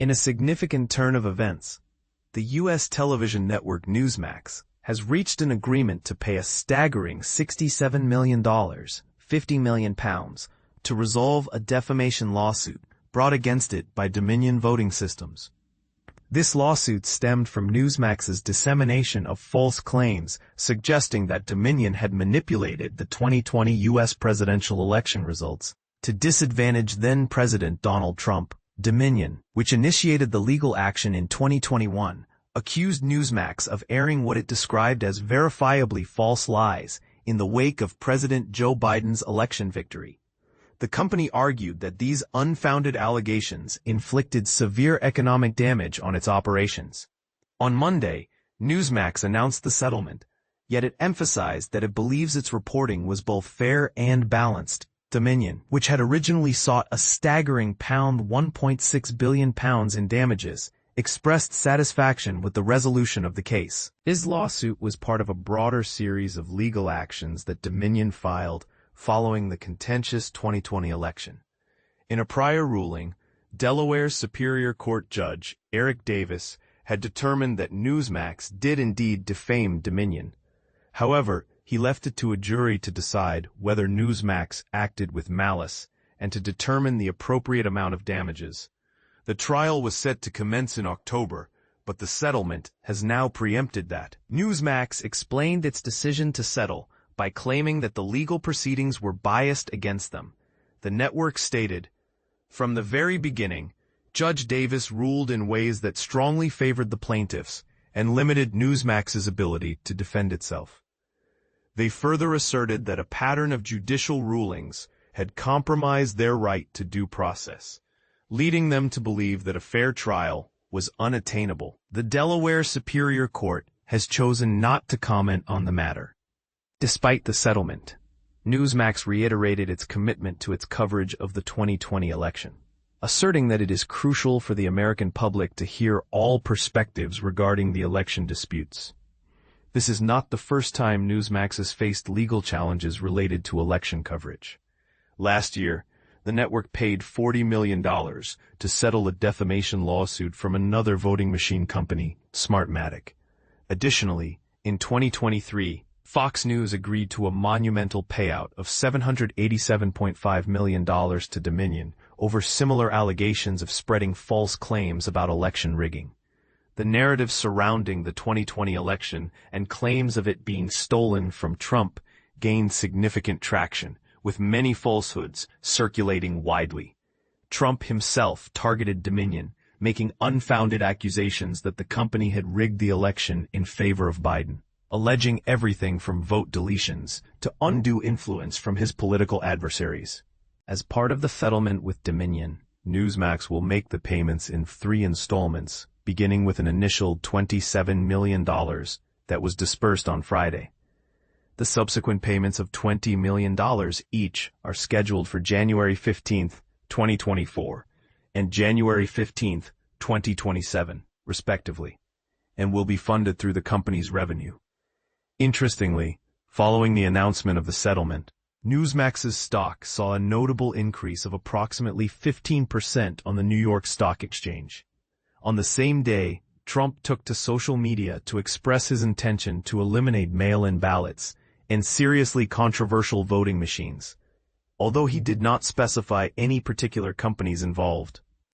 In a significant turn of events, the U.S. television network Newsmax has reached an agreement to pay a staggering $67 million, £50 million, to resolve a defamation lawsuit brought against it by Dominion Voting Systems. This lawsuit stemmed from Newsmax's dissemination of false claims suggesting that Dominion had manipulated the 2020 U.S. presidential election results to disadvantage then-President Donald Trump. Dominion, which initiated the legal action in 2021, accused Newsmax of airing what it described as verifiably false lies in the wake of President Joe Biden's election victory. The company argued that these unfounded allegations inflicted severe economic damage on its operations. On Monday, Newsmax announced the settlement, yet it emphasized that it believes its reporting was both fair and balanced. Dominion, which had originally sought a staggering £1.6 billion in damages, expressed satisfaction with the resolution of the case. This lawsuit was part of a broader series of legal actions that Dominion filed following the contentious 2020 election. In a prior ruling, Delaware's Superior Court Judge Eric Davis had determined that Newsmax did indeed defame Dominion. However, he left it to a jury to decide whether Newsmax acted with malice and to determine the appropriate amount of damages. The trial was set to commence in October, but the settlement has now preempted that. Newsmax explained its decision to settle by claiming that the legal proceedings were biased against them. The network stated, "From the very beginning, Judge Davis ruled in ways that strongly favored the plaintiffs and limited Newsmax's ability to defend itself." They further asserted that a pattern of judicial rulings had compromised their right to due process, leading them to believe that a fair trial was unattainable. The Delaware Superior Court has chosen not to comment on the matter. Despite the settlement, Newsmax reiterated its commitment to its coverage of the 2020 election, asserting that it is crucial for the American public to hear all perspectives regarding the election disputes. This is not the first time Newsmax has faced legal challenges related to election coverage. Last year, the network paid $40 million to settle a defamation lawsuit from another voting machine company, Smartmatic. Additionally, in 2023, Fox News agreed to a monumental payout of $787.5 million to Dominion over similar allegations of spreading false claims about election rigging. The narrative surrounding the 2020 election and claims of it being stolen from Trump gained significant traction, with many falsehoods circulating widely. Trump himself targeted Dominion, making unfounded accusations that the company had rigged the election in favor of Biden, alleging everything from vote deletions to undue influence from his political adversaries. As part of the settlement with Dominion, Newsmax will make the payments in 3 installments, beginning with an initial $27 million that was dispersed on Friday. The subsequent payments of $20 million each are scheduled for January 15, 2024, and January 15, 2027, respectively, and will be funded through the company's revenue. Interestingly, following the announcement of the settlement, Newsmax's stock saw a notable increase of approximately 15% on the New York Stock Exchange. On the same day, Trump took to social media to express his intention to eliminate mail-in ballots and seriously controversial voting machines, although he did not specify any particular companies involved.